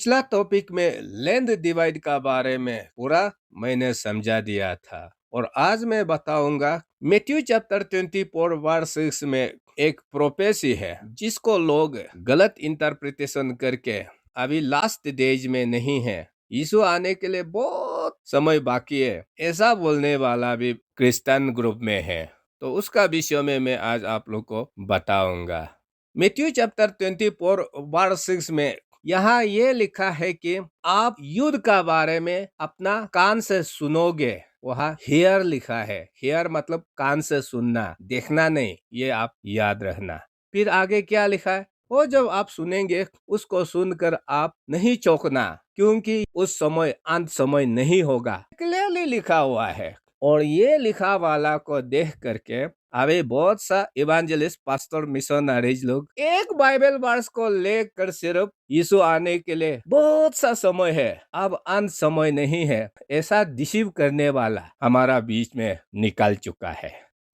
पिछला टॉपिक में land divide का बारे में पूरा मैंने समझा दिया था और आज मैं बताऊंगा मैथ्यू चैप्टर 24 वर्स 6 में एक प्रोफेसी है जिसको लोग गलत इंटरप्रिटेशन करके अभी लास्ट डेज में नहीं है, यीशु आने के लिए बहुत समय बाकी है, ऐसा बोलने वाला भी क्रिश्चियन ग्रुप में है। तो उसका विषय में मैं आज आप लोग को बताऊंगा। मैथ्यू चैप्टर 24 वर्स 6 में यहाँ ये लिखा है कि आप युद्ध का बारे में अपना कान से सुनोगे। वहाँ हियर लिखा है, हियर मतलब कान से सुनना, देखना नहीं, ये आप याद रखना। फिर आगे क्या लिखा है, वो जब आप सुनेंगे उसको सुनकर आप नहीं चौंकना, क्योंकि उस समय अंत समय नहीं होगा, क्लियरली लिखा हुआ है। और ये लिखा वाला को देख करके अभी बहुत सा इवेंजलिस्ट पास्टर मिशनरीज लोग एक बाइबल वर्स को लेकर सिर्फ यीशु आने के लिए बहुत सा समय है, अब अंत समय नहीं है, ऐसा डिसीव करने वाला हमारा बीच में निकल चुका है।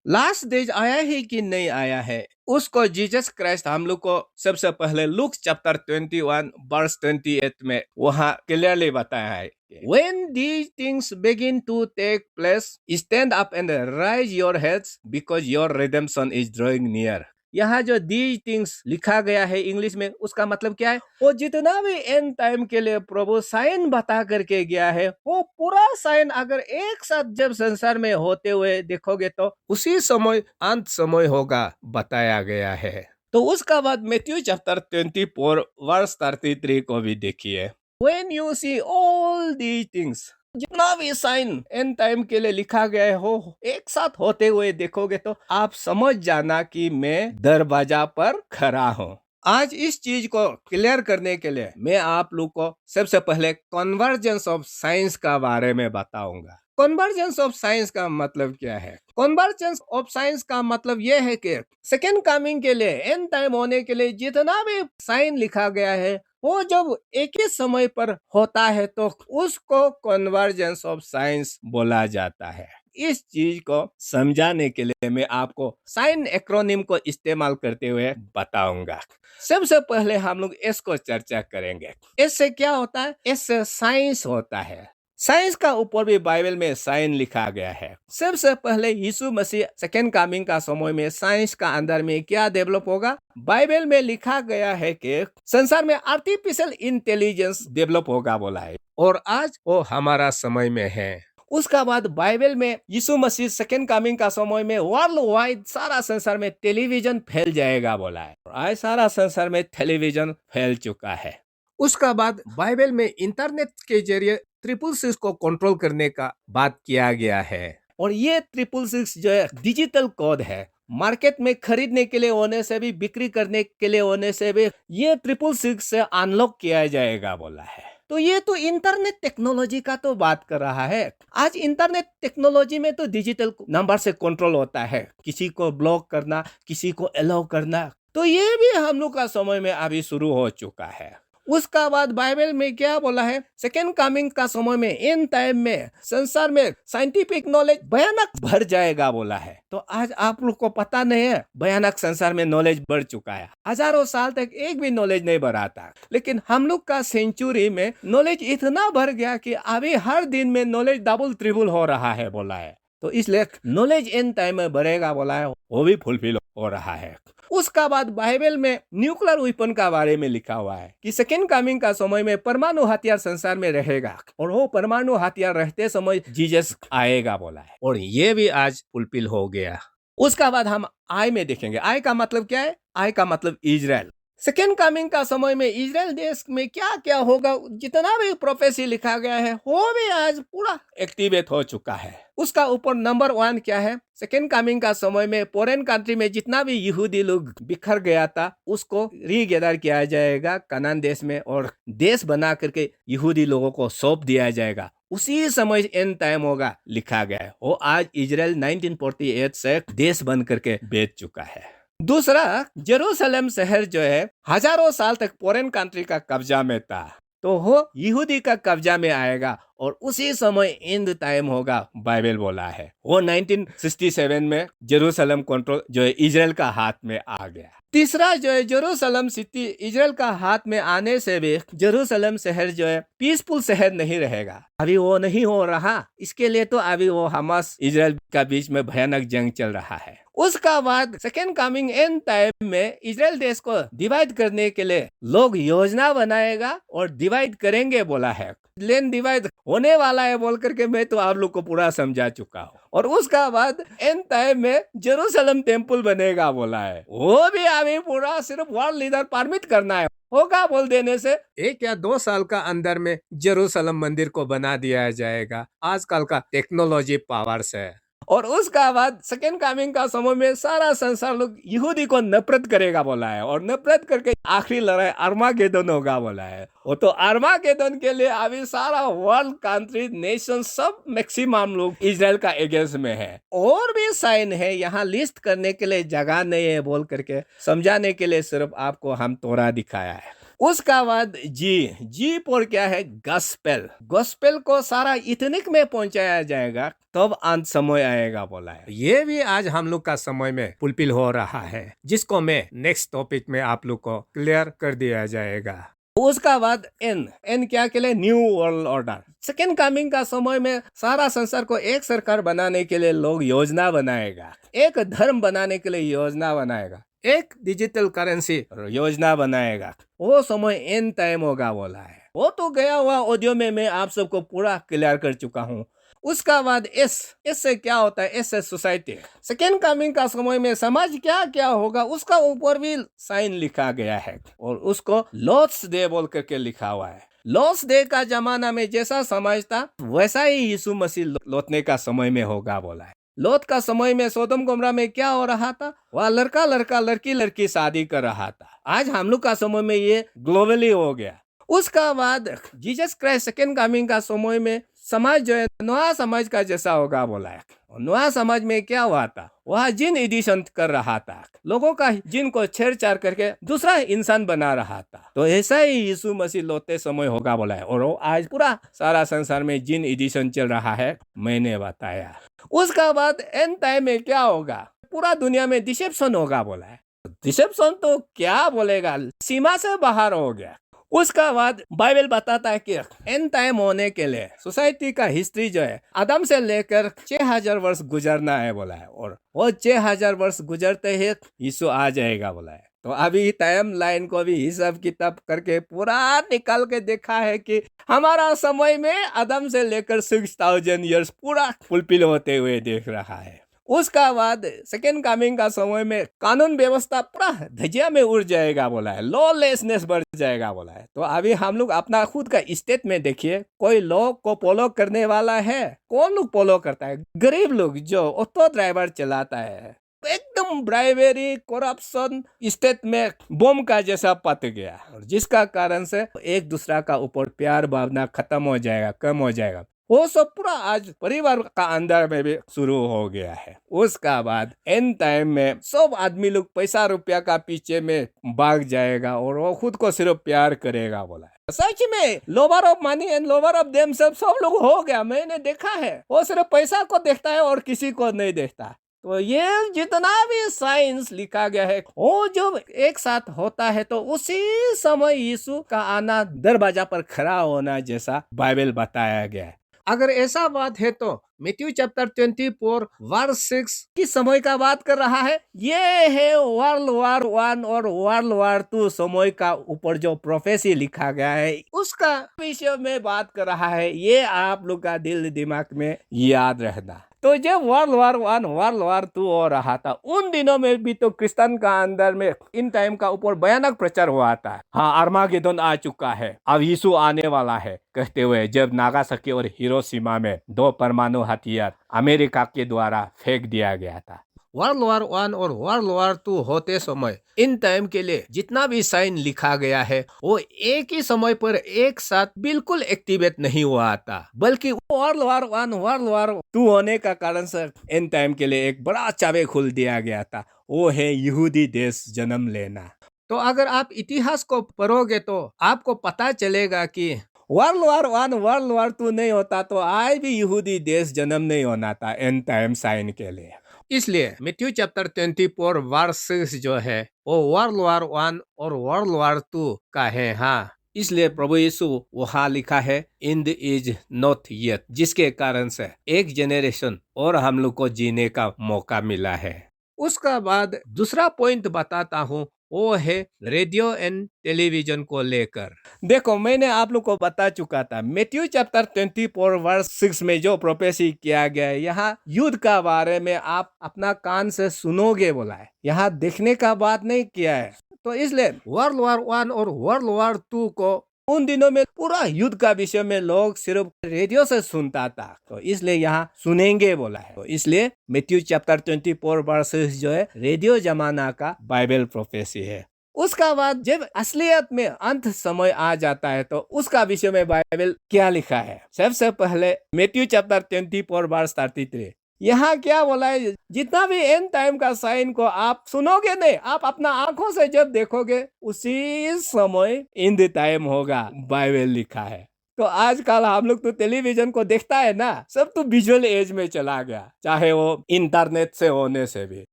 लास्ट डेज आया है कि नहीं आया है, उसको जीसस क्राइस्ट हम लोग को सबसे पहले लूक चैप्टर 21 वर्स 28 में वहाँ क्लियरली बताया है, When these things begin to take place, stand up and raise your heads because your redemption is drawing near. यहाँ जो these things लिखा गया है इंग्लिश में, उसका मतलब क्या है, वो जितना भी एंड टाइम के लिए प्रभु साइन बता करके गया है, वो पूरा साइन अगर एक साथ जब संसार में होते हुए देखोगे तो उसी समय अंत समय होगा बताया गया है। तो उसका बाद मैथ्यू चैप्टर 24 वर्स 33 को भी देखिए। When you see all these things, जितना भी साइन एंड टाइम के लिए लिखा गया हो एक साथ होते हुए देखोगे तो आप समझ जाना कि मैं दरवाजा पर खड़ा हूँ। आज इस चीज को क्लियर करने के लिए मैं आप लोग को सबसे पहले कन्वर्जेंस ऑफ साइंस का बारे में बताऊंगा। कन्वर्जेंस ऑफ साइंस का मतलब क्या है? कन्वर्जेंस ऑफ साइंस का मतलब यह है कि सेकेंड कमिंग के लिए, एंड टाइम होने के लिए जितना भी साइन लिखा गया है वो जब एक ही समय पर होता है तो उसको कन्वर्जेंस ऑफ साइंस बोला जाता है। इस चीज को समझाने के लिए मैं आपको साइन एक्रोनिम को इस्तेमाल करते हुए बताऊंगा। सबसे पहले हम लोग इसको चर्चा करेंगे। इससे क्या होता है? इससे साइंस होता है। साइंस का ऊपर भी बाइबल में साइन लिखा गया है। सबसे पहले यीशु मसीह सेकेंड कमिंग का समय में साइंस का अंदर में क्या डेवलप होगा? बाइबल में लिखा गया है कि संसार में आर्टिफिशियल इंटेलिजेंस डेवलप होगा बोला है, और आज वो हमारा समय में है। उसका बाद बाइबल में यीशु मसीह सेकेंड कमिंग का समय में वर्ल्ड वाइड सारा संसार में टेलीविजन फैल जाएगा बोला है। आज सारा संसार में टेलीविजन फैल चुका है। उसका बाद बाइबल में इंटरनेट के जरिए 666 को कंट्रोल करने का बात किया गया है, और ये 666 जो है डिजिटल कोड है। मार्केट में खरीदने के लिए होने से भी, बिक्री करने के लिए होने से भी ये 666 से अनलॉक किया जाएगा बोला है। तो ये तो इंटरनेट टेक्नोलॉजी का तो बात कर रहा है। आज इंटरनेट टेक्नोलॉजी में तो डिजिटल नंबर से कंट्रोल होता है, किसी को ब्लॉक करना, किसी को अलाउ करना, तो ये भी हम लोग का समय में अभी शुरू हो चुका है। उसका बाद बाइबल में क्या बोला है? सेकेंड कमिंग का समय में, इन टाइम में संसार में साइंटिफिक नॉलेज भयानक बढ़ जाएगा बोला है। तो आज आप लोग को पता नहीं है, भयानक संसार में नॉलेज बढ़ चुका है। हजारों साल तक एक भी नॉलेज नहीं बढ़ा था, लेकिन हम लोग का सेंचुरी में नॉलेज इतना बढ़ गया कि अभी हर दिन में नॉलेज डबल ट्रिपल हो रहा है बोला है। तो इसलिए नॉलेज इन टाइम में बढ़ेगा बोला है, वो भी फुलफिल हो रहा है। उसका बाद बाइबल में न्यूक्लियर वेपन का बारे में लिखा हुआ है कि सेकेंड कमिंग का समय में परमाणु हथियार संसार में रहेगा, और वो परमाणु हथियार रहते समय जीसस आएगा बोला है, और ये भी आज फुलफिल हो गया। उसका बाद हम आई में देखेंगे। आई का मतलब क्या है? आई का मतलब इजराइल। सेकेंड कमिंग का समय में इजराइल देश में क्या क्या होगा, जितना भी प्रोफेसी लिखा गया है वो भी आज पूरा एक्टिवेट हो चुका है। उसका ऊपर नंबर 1 क्या है? सेकेंड कमिंग का समय में फॉरेन कंट्री में जितना भी यहूदी लोग बिखर गया था उसको रीगेदर किया जाएगा कनान देश में, और देश बना करके यहूदी लोगों को सौंप दिया जाएगा। उसी समय एंड टाइम होगा लिखा गया है। वो आज इजराइल 1948 से देश बन करके बेच चुका है। दूसरा, जेरूशलेम शहर जो है हजारों साल तक फॉरेन कंट्री का कब्जा में था, तो वो यहूदी का कब्जा में आएगा, और उसी समय एंड टाइम होगा बाइबल बोला है। वो 1967 में जेरूशलम कंट्रोल जो है इजराइल का हाथ में आ गया। तीसरा जो है जेरूशलम सिटी इजराइल का हाथ में आने से भी जेरूशलम शहर जो है पीसफुल शहर नहीं रहेगा। अभी वो नहीं हो रहा, इसके लिए तो अभी वो हमास इजराइल का बीच में भयानक जंग चल रहा है। उसका बाद सेकेंड कमिंग एंड टाइम में इजराइल देश को डिवाइड करने के लिए लोग योजना बनाएगा और डिवाइड करेंगे बोला है। लैंड डिवाइड होने वाला है बोल करके मैं तो आप लोग को पूरा समझा चुका हूँ। और उसका बाद एंड टाइम में जेरूशलम टेम्पल बनेगा बोला है। वो भी अभी पूरा सिर्फ वर्ल्ड लीडर परमिट करना है, होगा बोल देने से 1 या 2 साल का अंदर में जेरूशलम मंदिर को बना दिया जाएगा आजकल का टेक्नोलॉजी पावर से। और उसका बाद सेकेंड कमिंग का समय में सारा संसार लोग यहूदी को नफरत करेगा बोला है। और नफरत करके आखिरी लड़ाई आर्मागेदोन होगा बोला है। वो तो आर्मागेदोन के लिए अभी सारा वर्ल्ड कंट्री नेशन सब मैक्सिमम लोग इजराइल का अगेंस्ट में है। और भी साइन है, यहाँ लिस्ट करने के लिए जगह नहीं है बोल करके समझाने के लिए सिर्फ आपको हम तोरा दिखाया है। उसका बाद जी पर क्या है, गॉस्पेल। गॉस्पेल को सारा इथनिक में पहुंचाया जाएगा तब अंत समय आएगा बोला है। ये भी आज हम लोग का समय में फुलफिल हो रहा है, जिसको मैं नेक्स्ट टॉपिक में आप लोग को क्लियर कर दिया जाएगा। उसका बाद एन क्या के लिए, new world order. Second coming का समय में सारा संसार को एक सरकार बनाने के लिए लोग योजना बनाएगा, एक धर्म बनाने के लिए योजना बनाएगा, एक डिजिटल करेंसी योजना बनाएगा। वो समय एंड टाइम होगा बोला है। वो तो गया हुआ ऑडियो में मैं आप सबको पूरा क्लियर कर चुका हूँ। उसका बाद एस से क्या होता है, एस से सोसाइटी। सेकेंड कमिंग का समय में समाज क्या क्या होगा उसका ऊपर भी साइन लिखा गया है और उसको लॉर्ड्स डे बोल करके लिखा हुआ है। लॉर्ड्स डे का जमाना में जैसा समाज था वैसा ही यीशु मसीह लौटने का समय में होगा बोला है। लौट का समय में सोदम गोमरा में क्या हो रहा था, वह लड़का लड़का लड़की लड़की शादी कर रहा था। आज हम लोग का समय में ये ग्लोबली हो गया। उसका बाद जीसस क्राइस्ट सेकेंड कमिंग का समय में समाज जो है नया समाज का जैसा होगा बोला है। नया समाज में क्या हुआ था, वह जिन एडिशन कर रहा था, लोगों का जिन को छेड़छाड़ करके दूसरा इंसान बना रहा था। तो ऐसा ही यीशु मसीह लौटते समय होगा बोला है। और वो आज पूरा सारा संसार में जिन एडिशन चल रहा है मैंने बताया। उसका बाद एंड टाइम में क्या होगा, पूरा दुनिया में डिसेप्शन होगा बोला है। डिसेप्शन तो क्या बोलेगा, सीमा से बाहर हो गया। उसका बाद बाइबल बताता है कि एंड टाइम होने के लिए सोसाइटी का हिस्ट्री जो है आदम से लेकर 6000 वर्ष गुजरना है बोला है। और वो 6000 वर्ष गुजरते ही यीशु आ जाएगा बोला है। तो अभी टाइम लाइन को भी हिसाब किताब करके पूरा निकाल के देखा है कि हमारा समय में आदम से लेकर 6000 ईयर्स पूरा फुलफिल होते हुए देख रहा है। उसका बाद सेकेंड कमिंग का समय में कानून व्यवस्था पूरा धजिया में उड़ जाएगा बोला है, लॉलेसनेस बढ़ जाएगा बोला है। तो अभी हम लोग अपना खुद का स्टेट में देखिए, कोई लॉ को फॉलो करने वाला है? कौन लोग फॉलो करता है? गरीब लोग जो ऑटो ड्राइवर चलाता है। एकदम ब्राइबेरी करप्शन स्टेट में बम का जैसा पत गया, और जिसका कारण से एक दूसरा का ऊपर प्यार भावना खत्म हो जाएगा, कम हो जाएगा। वो सब पूरा आज परिवार का अंदर में भी शुरू हो गया है। उसका बाद एंड टाइम में सब आदमी लोग पैसा रुपया का पीछे में भाग जाएगा और वो खुद को सिर्फ प्यार करेगा बोला है। सच में lower of money and lower of them सब लोग हो गया, मैंने देखा है। वो सिर्फ पैसा को देखता है और किसी को नहीं देखता। तो ये जितना भी साइंस लिखा गया है वो जो एक साथ होता है तो उसी समय यीशु का आना दरवाजा पर खड़ा होना जैसा बाइबल बताया गया है। अगर ऐसा बात है तो मैथ्यू चैप्टर 24 वर्स 6 किस समय का बात कर रहा है? ये है वर्ल्ड वार 1 और वर्ल्ड वार 2 समय का ऊपर जो प्रोफेसी लिखा गया है उसका विषय में बात कर रहा है। ये आप लोग का दिल दिमाग में याद रहना। तो जब वर्ल्ड वार 1 वर्ल्ड वार 2 हो रहा था उन दिनों में भी तो क्रिश्चियन का अंदर में इन टाइम का ऊपर भयानक प्रचार हुआ था। हाँ, आर्मागेदोन आ चुका है, अब यीशु आने वाला है कहते हुए जब नागासाकी और हिरोशिमा में 2 परमाणु हथियार अमेरिका के द्वारा फेंक दिया गया था। वर्ल्ड वार 1 और वर्ल्ड वार 2 होते समय इन टाइम के लिए जितना भी साइन लिखा गया है वो एक ही समय पर एक साथ बिल्कुल एक्टिवेट नहीं हुआ था, बल्कि वर्ल्ड वार 1 वर्ल्ड वार 2 होने का कारण से इन टाइम के लिए एक बड़ा चाबी खोल दिया गया था, वो है यहूदी देश जन्म लेना। तो अगर आप इतिहास को पढ़ोगे तो आपको पता चलेगा कि वर्ल्ड वॉर टू नहीं होता तो आज भी यहूदी देश जन्म नहीं होना था एंड टाइम साइन के लिए। इसलिए मैथ्यू चैप्टर 24 वर्स 6 जो है वो वर्ल्ड वॉर 1 और वर्ल्ड वॉर 2 का है। हाँ, इसलिए प्रभु यीशु वहाँ लिखा है in the is not yet, जिसके कारण से एक जेनरेशन और हम लोग को जीने का मौका मिला है। उसका बाद दूसरा पॉइंट बताता हूँ, वो है रेडियो एंड टेलीविजन को लेकर। देखो, मैंने आप लोग को बता चुका था मैथ्यू चैप्टर 24 वर्स 6 में जो प्रोफेसी किया गया है, यहाँ युद्ध का बारे में आप अपना कान से सुनोगे बोला है, यहाँ देखने का बात नहीं किया है। तो इसलिए वर्ल्ड वॉर 1 और वर्ल्ड वॉर 2 को उन दिनों में पूरा युद्ध का विषय में लोग सिर्फ रेडियो से सुनता था, तो इसलिए यहाँ सुनेंगे बोला है। तो इसलिए मैथ्यू चैप्टर 24 वर्सेस जो है रेडियो जमाना का बाइबल प्रोफेसी है। उसका बाद जब असलियत में अंत समय आ जाता है तो उसका विषय में बाइबल क्या लिखा है। सबसे पहले मैथ्यू चैप्टर 24 वर्स 33, यहाँ क्या बोला है, जितना भी एंड टाइम का साइन को आप सुनोगे नहीं, आप अपना आंखों से जब देखोगे उसी समय इन टाइम होगा, बाइबल लिखा है। तो आजकल हम लोग तो टेलीविजन को देखता है ना, सब तो विजुअल एज में चला गया, चाहे वो इंटरनेट से होने से भी।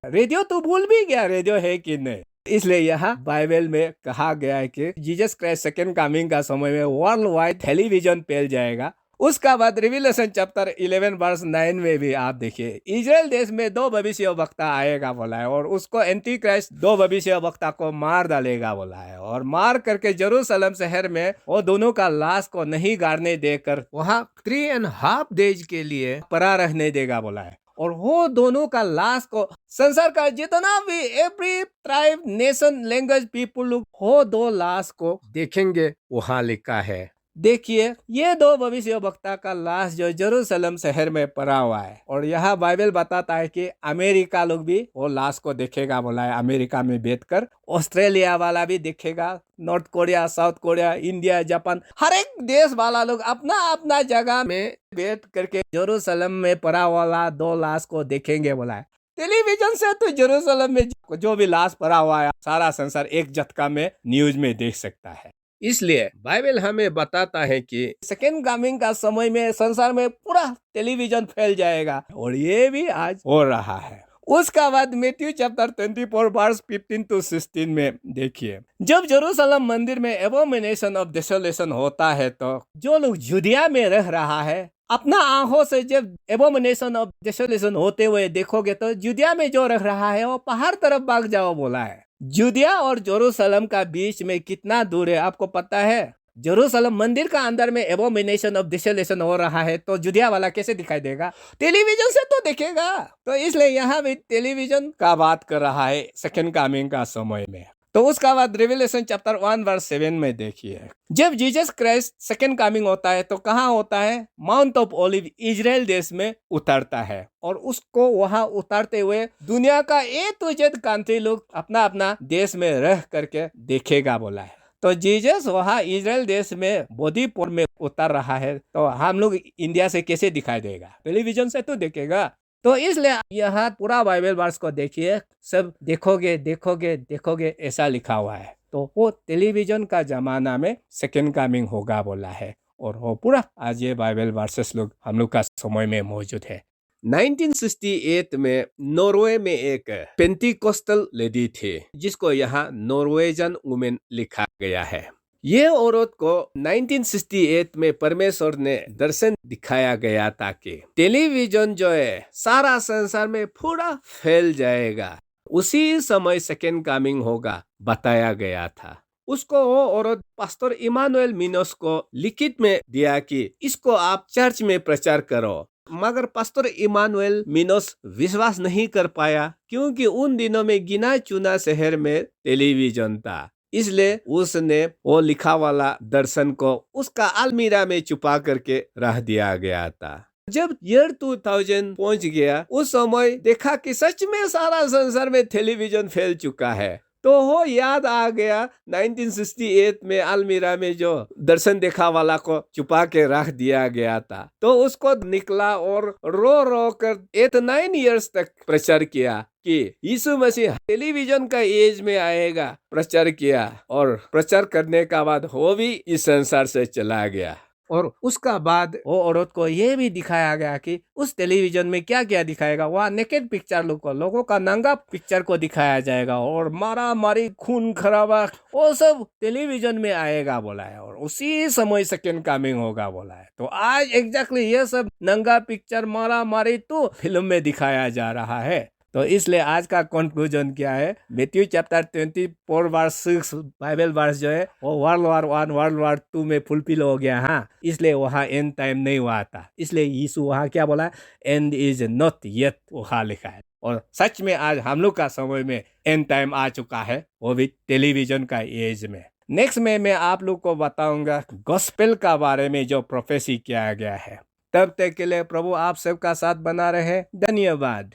रेडियो तो भूल भी गया रेडियो है कि नहीं। इसलिए यहाँ बाइबल में कहा गया है कि जीसस क्राइस्ट सेकेंड कमिंग का समय में वर्ल्ड वाइड टेलीविजन फैल जाएगा। उसका बाद रिविलेशन चैप्टर 11 वर्स 9 में भी आप देखिए इजराइल देश में 2 भविष्यवक्ता आएगा बोला है, और उसको एंटी क्राइस्ट 2 भविष्यवक्ता को मार डालेगा बोला है, और मार करके जेरूशलेम शहर में वो दोनों का लाश को नहीं गाड़ने देकर वहाँ 3.5 डेज के लिए पड़ा रहने देगा बोला है। और वो दोनों का लाश को संसार का जितना भी every tribe nation language people लोग वो 2 लाश को देखेंगे, वहाँ लिखा है। देखिए ये 2 भविष्यवक्ता का लाश जो जेरूशलेम शहर में पड़ा हुआ है, और यहाँ बाइबल बताता है कि अमेरिका लोग भी वो लाश को देखेगा बोला है, अमेरिका में बैठकर। ऑस्ट्रेलिया वाला भी देखेगा, North Korea, South Korea, India, Japan, हर एक देश वाला लोग अपना अपना जगह में बैठ करके जेरूशलेम में पड़ा वाला 2 लाश को देखेंगे बोला है। टेलीविजन से तो जेरूशलेम में जो भी लाश पड़ा हुआ है सारा संसार एक झटका में न्यूज में देख सकता है। इसलिए बाइबल हमें बताता है कि सेकेंड कमिंग का समय में संसार में पूरा टेलीविजन फैल जाएगा, और ये भी आज हो रहा है। उसका बाद मैथ्यू चैप्टर 24 वर्स 15 to 16 में देखिए, जब जेरूशलेम मंदिर में एबोमिनेशन ऑफ डेसोलेशन होता है तो जो लोग जुदिया में रह रहा है अपना आंखों से जब एबोमिनेशन ऑफ डेसोलेशन होते हुए देखोगे तो जुदिया में जो रह रहा है वो पहाड़ तरफ भाग जाओ बोला है। जुदिया और जेरूशलेम का बीच में कितना दूर है आपको पता है? जेरूशलेम मंदिर का अंदर में एबोमिनेशन ऑफ डिसोलेशन हो रहा है तो जुदिया वाला कैसे दिखाई देगा? टेलीविजन से तो देखेगा। तो इसलिए यहाँ भी टेलीविजन का बात कर रहा है सेकंड कमिंग का समय में। तो उसका बाद रिविलेशन चैप्टर 1 वर्स 7 में देखिए, जब जीसस क्राइस्ट सेकंड कमिंग होता है तो कहाँ होता है? माउंट ऑफ ओलिव इजराइल देश में उतरता है, और उसको वहां उतरते हुए दुनिया का ए टू जेड कंट्री लोग अपना अपना देश में रह करके देखेगा बोला है। तो जीसस वहां इजराइल देश में बोधीपुर में उतर रहा है, तो हम लोग इंडिया से कैसे दिखाई देगा? टेलीविजन से तो देखेगा। तो इसलिए यहाँ पूरा बाइबल वर्स को देखिए, सब देखोगे देखोगे देखोगे ऐसा लिखा हुआ है। तो वो टेलीविजन का जमाना में सेकंड कमिंग होगा बोला है, और वो पूरा आज ये बाइबल वर्सेस लोग हम लोग का समय में मौजूद है। 1968 में नॉर्वे में एक पेंटिकोस्टल लेडी थी जिसको यहाँ नॉर्वेजन वुमेन लिखा गया है। ये औरत को 1968 में परमेश्वर ने दर्शन दिखाया गया था कि टेलीविजन जो है सारा संसार में पूरा फैल जाएगा, उसी समय सेकेंड कमिंग होगा बताया गया था। उसको वो औरत पास्टर इमानुएल मिनोस को लिखित में दिया कि इसको आप चर्च में प्रचार करो, मगर पास्टर इमानुएल मिनोस विश्वास नहीं कर पाया क्योंकि उन दिनों में गिना चुना शहर में टेलीविजन था। इसलिए उसने वो लिखा वाला दर्शन को उसका अलमीरा में छुपा करके रख दिया गया था। जब ईयर 2000 पहुंच गया उस समय देखा कि सच में सारा संसार में टेलीविजन फैल चुका है, तो वो याद आ गया 1968 में अलमीरा में जो दर्शन देखा वाला को छुपा के रख दिया गया था। तो उसको निकला और रो रो कर 8-9 इयर्स तक प्रचार किया कि यीशु मसीह टेलीविजन का एज में आएगा, प्रचार किया, और प्रचार करने का बाद वो भी इस संसार से चला गया। और उसका बाद वो औरत को ये भी दिखाया गया कि उस टेलीविजन में क्या क्या दिखाएगा, वहाँ नेकेड पिक्चर लोगों का नंगा पिक्चर को दिखाया जाएगा और मारा मारी खून खराबा वो सब टेलीविजन में आएगा बोला है, और उसी समय सेकेंड कमिंग होगा बोला है। तो आज एग्जैक्टली ये सब नंगा पिक्चर मारा मारी तो फिल्म में दिखाया जा रहा है। तो इसलिए आज का कंक्लूजन क्या है, Matthew chapter 24 verse 6 Bible verse जो है वो वर्ल्ड वार 2 में फुलफिल हो गया। हाँ, इसलिए वहाँ एंड टाइम नहीं हुआ था, इसलिए यीशु वहाँ क्या बोला, एंड इज नॉट येट वहाँ लिखा है। और सच में आज हम लोग का समय में एंड टाइम आ चुका है, वो भी टेलीविजन का एज में। नेक्स्ट में मैं आप लोग को बताऊंगा गॉस्पेल का बारे में जो प्रोफेसी किया गया है। तब तक के लिए प्रभु आप सबका साथ बना रहे। धन्यवाद।